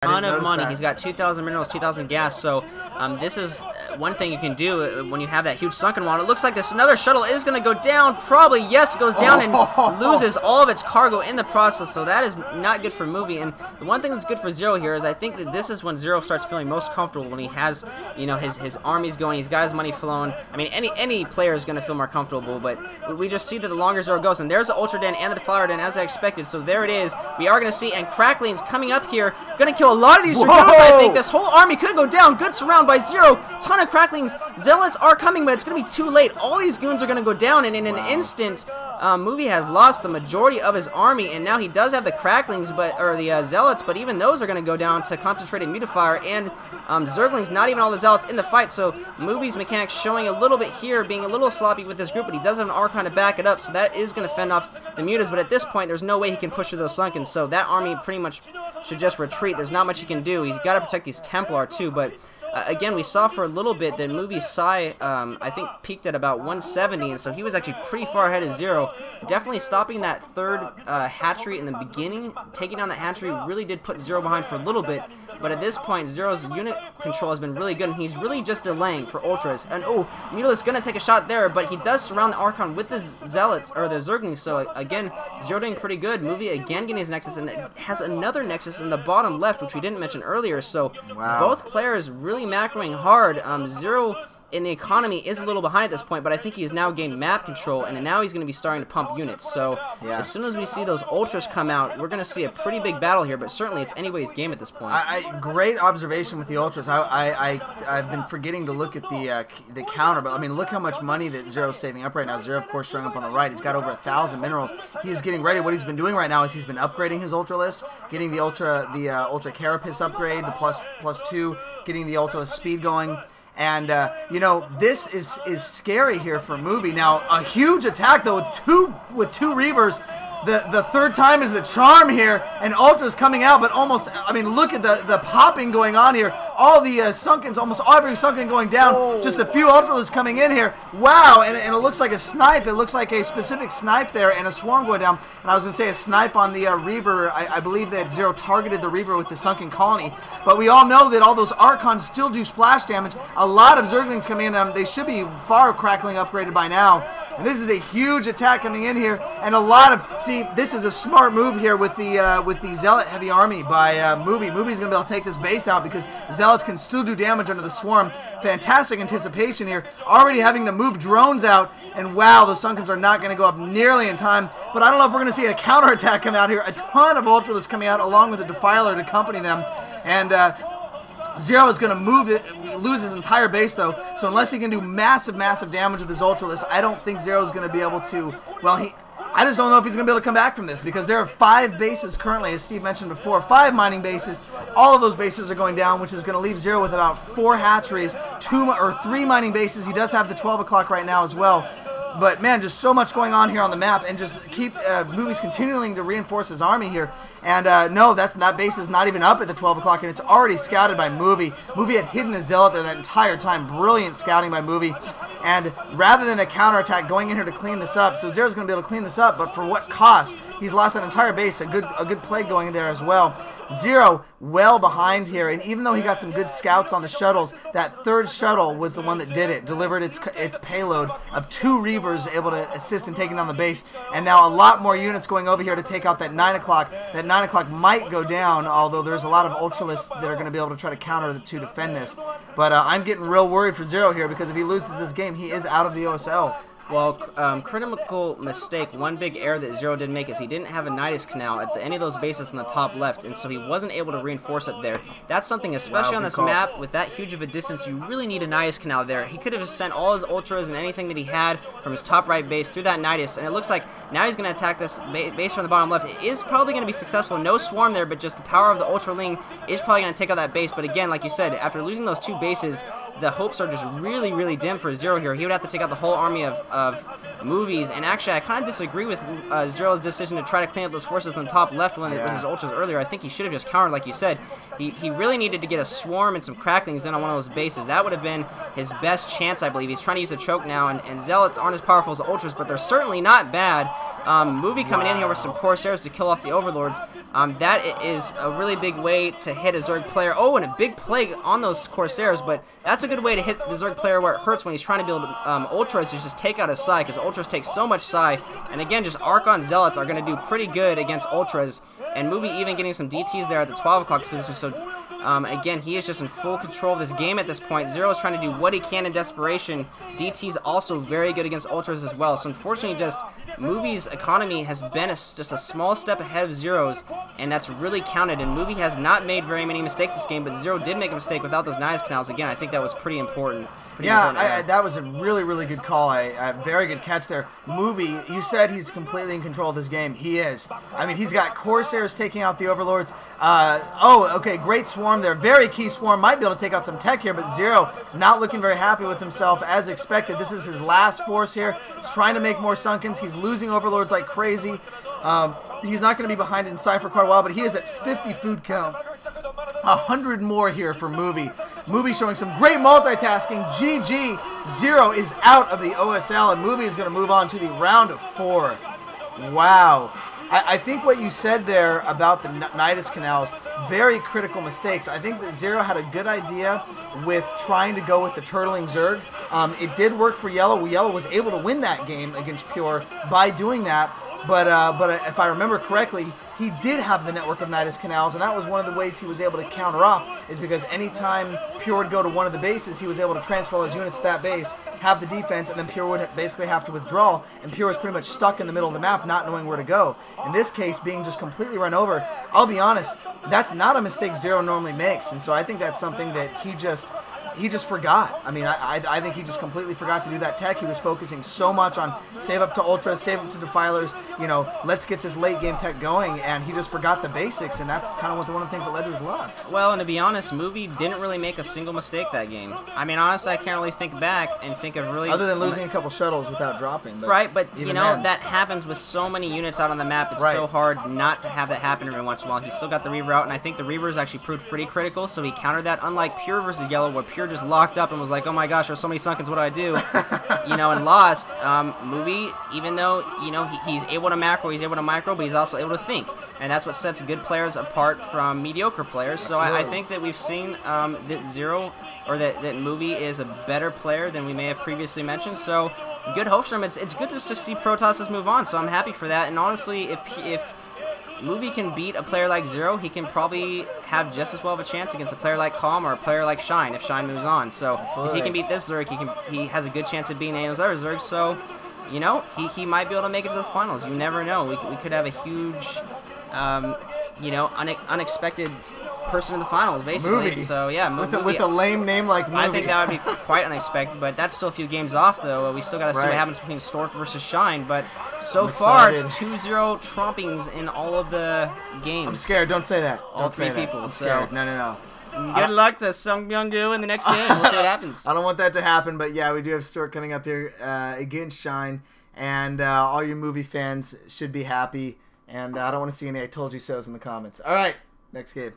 Ton of money. He's got 2,000 minerals, 2,000 gas. So this is one thing you can do when you have that huge sunken wall. It looks like this another shuttle is going to go down. Probably, yes, goes down and loses all of its cargo in the process. So that is not good for Movie. And the one thing that's good for ZerO here is I think that this is when ZerO starts feeling most comfortable, when he has, you know, his armies going. He's got his money flowing. I mean, any player is going to feel more comfortable. But we just see that the longer ZerO goes, and there's the Ultra Den and the Flower Den as I expected. So there it is. We are going to see, and Crackling's coming up here, going to kill a lot of these Dragoons. I think this whole army could go down. Good surround by ZerO. Ton of Cracklings. Zealots are coming, but it's going to be too late. All these goons are going to go down, and in an instant, Movie has lost the majority of his army, and now he does have the Cracklings, or the Zealots, but even those are going to go down to Concentrated Mutifier, and Zerglings, not even all the Zealots in the fight, so Movie's mechanics showing a little bit here, being a little sloppy with this group, but he does have an Archon to back it up, so that is going to fend off the Mutas, but at this point, there's no way he can push through those Sunken, so that army pretty much should just retreat. There's not much he can do. He's got to protect these Templar, too, but again, we saw for a little bit that Movie's Psi, I think, peaked at about 170, and so he was actually pretty far ahead of ZerO. Definitely stopping that third hatchery in the beginning, taking down that hatchery, really did put ZerO behind for a little bit, but at this point, ZerO's unit control has been really good, and he's really just delaying for Ultras. And oh, Mutila's going to take a shot there, but he does surround the Archon with the Zealots, or the Zerglings, so again, ZerO doing pretty good. Movie again getting his Nexus, and it has another Nexus in the bottom left, which we didn't mention earlier, so both players really macroing hard. ZerO in the economy is a little behind at this point, but I think he has now gained map control, and now he's going to be starting to pump units. So as soon as we see those Ultras come out, we're going to see a pretty big battle here, but certainly it's anybody's game at this point. Great observation with the Ultras. I've been forgetting to look at the counter, but I mean, look how much money that ZerO's saving up right now. ZerO, of course, showing up on the right. He's got over 1,000 minerals. He's getting ready. What he's been doing right now is he's been upgrading his Ultra list, getting the Ultra Carapace upgrade, the +2, getting the Ultra speed going. And, you know, this is scary here for Movie. Now, a huge attack, though, with two Reavers. The third time is the charm here, and Ultra's coming out, but almost, I mean, look at the popping going on here. All the Sunkens, almost every Sunken going down. Just a few Ultralists coming in here. Wow, and it looks like a snipe. It looks like a specific snipe there, and a swarm going down. And I was going to say a snipe on the Reaver. I believe that ZerO targeted the Reaver with the Sunken Colony. But we all know that all those Archons still do splash damage. A lot of Zerglings come in. They should be far Crackling upgraded by now. And this is a huge attack coming in here, and a lot of, see, this is a smart move here with the Zealot heavy army by Movie. Movie's going to be able to take this base out because Zealots can still do damage under the swarm. Fantastic anticipation here. Already having to move drones out, and wow, those Sunkens are not going to go up nearly in time. But I don't know if we're going to see a counterattack come out here. A ton of Ultralists coming out along with a Defiler to accompany them, and ZerO is going to lose his entire base, though, so unless he can do massive damage with his Ultralists, I don't think ZerO is going to be able to, well, I just don't know if he's going to be able to come back from this, because there are 5 bases currently, as Steve mentioned before, 5 mining bases. All of those bases are going down, which is going to leave ZerO with about 4 hatcheries, 3 mining bases. He does have the 12 o'clock right now as well. But, man, just so much going on here on the map, and just keep Movie's continuing to reinforce his army here. And, no, that base is not even up at the 12 o'clock, and it's already scouted by Movie. Movie had hidden a Zealot there that entire time. Brilliant scouting by Movie. And rather than a counterattack going in here to clean this up, so ZerO's going to be able to clean this up, but for what cost? He's lost an entire base, a good play going in there as well. ZerO well behind here, and even though he got some good scouts on the shuttles, that third shuttle was the one that did it, delivered its payload of 2 Reavers able to assist in taking down the base, and now a lot more units going over here to take out that 9 o'clock. That 9 o'clock might go down, although there's a lot of Ultralists that are going to be able to try to counter to defend this. But I'm getting real worried for ZerO here, because if he loses this game, he is out of the OSL. Well, critical mistake, one big error that ZerO did make is he didn't have a Nidus Canal at any of those bases in the top left, and so he wasn't able to reinforce up there. That's something, especially on this map, with that huge of a distance, you really need a Nidus Canal there. He could have sent all his Ultras and anything that he had from his top right base through that Nidus, and it looks like now he's going to attack this base from the bottom left. It is probably going to be successful. No swarm there, but just the power of the Ultraling is probably going to take out that base. But again, like you said, after losing those 2 bases, the hopes are just really dim for ZerO here. He would have to take out the whole army of Movies, and actually I kind of disagree with ZerO's decision to try to clean up those forces on the top left with his Ultras earlier. I think he should have just countered, like you said. He really needed to get a swarm and some cracklings in on one of those bases. That would have been his best chance, I believe. He's trying to use a choke now, and Zealots aren't as powerful as Ultras, but they're certainly not bad. Movie coming in here with some Corsairs to kill off the Overlords. that is a really big way to hit a Zerg player. Oh, and a big play on those Corsairs, but that's a good way to hit the Zerg player where it hurts when he's trying to build Ultras, is just take out his Psi, because Ultras take so much Psi. And again, just Archon Zealots are going to do pretty good against Ultras, and Movie even getting some DTs there at the 12 o'clock position, so again, he is just in full control of this game at this point. ZerO is trying to do what he can in desperation. DT's also very good against Ultras as well. So unfortunately, just Movie's economy has been just a small step ahead of ZerO's, and that's really counted. And Movie has not made very many mistakes this game, but ZerO did make a mistake without those Nidus Canals. Again, I think that was pretty important. That was a really, really good call. A very good catch there. Movie, you said he's completely in control of this game. He is. I mean, he's got Corsairs taking out the Overlords. Okay, great swarm there. Very key swarm. Might be able to take out some tech here, but ZerO not looking very happy with himself as expected. This is his last force here. He's trying to make more Sunkens. He's losing Overlords like crazy. He's not going to be behind in Cypher for quite a while, but he is at 50 food count. 100 more here for Movie. Movie showing some great multitasking. GG. ZerO is out of the OSL, and Movie is going to move on to the round of 4. Wow. I think what you said there about the Nidus Canals, very critical mistakes. I think that ZerO had a good idea with trying to go with the Turtling Zerg. It did work for Yellow. Yellow was able to win that game against Pure by doing that. But if I remember correctly, he did have the network of Nidus Canals, and that was one of the ways he was able to counter off, is because anytime Pure would go to one of the bases, he was able to transfer all his units to that base, have the defense, and then Pure would basically have to withdraw, and Pure was pretty much stuck in the middle of the map not knowing where to go. In this case, being just completely run over, I'll be honest, that's not a mistake ZerO normally makes, and so I think that's something that he just forgot. I mean, I think he just completely forgot to do that tech. He was focusing so much on save up to Ultras, save up to Defilers, you know, let's get this late game tech going, and he just forgot the basics, and that's kind of one of the things that led to his loss. Well, and to be honest, Movie didn't really make a single mistake that game. I mean, honestly, I can't really think back and think of really... Other than losing a couple shuttles without dropping. But right, but, you know, then, that happens with so many units out on the map. It's so hard not to have that happen every once in a while. He still got the Reaver out, and I think the Reavers actually proved pretty critical, so he countered that, unlike Pure versus Yellow, where Pure just locked up and was like, oh my gosh, there's so many Sunkens, what do I do? You know, and lost. Movie, even though, you know, he's able to macro, he's able to micro, but he's also able to think. And that's what sets good players apart from mediocre players. So I think that we've seen that ZerO, or that Movie is a better player than we may have previously mentioned. So good hopes for him. It's good just to see Protoss move on, so I'm happy for that. And honestly, if Movie can beat a player like ZerO, he can probably have just as well of a chance against a player like Calm or a player like Shine if Shine moves on. So if he can beat this Zerg, he has a good chance of beating any of those other Zergs. So, you know, he might be able to make it to the finals. You never know. We could have a huge, you know, unexpected person in the finals, basically. Movie. So yeah, with a lame name like Movie. I think that would be quite unexpected, but that's still a few games off, though. We still got to see what happens between Stork versus Shine, but so far, 2-0 trompings in all of the games. I'm scared. Don't say that. All three people. I'm scared. No. Good luck to Sung Byung-gu in the next game. We'll see what happens. I don't want that to happen, but yeah, we do have Stork coming up here against Shine, and all your Movie fans should be happy, and I don't want to see any I told you so's in the comments. All right, next game.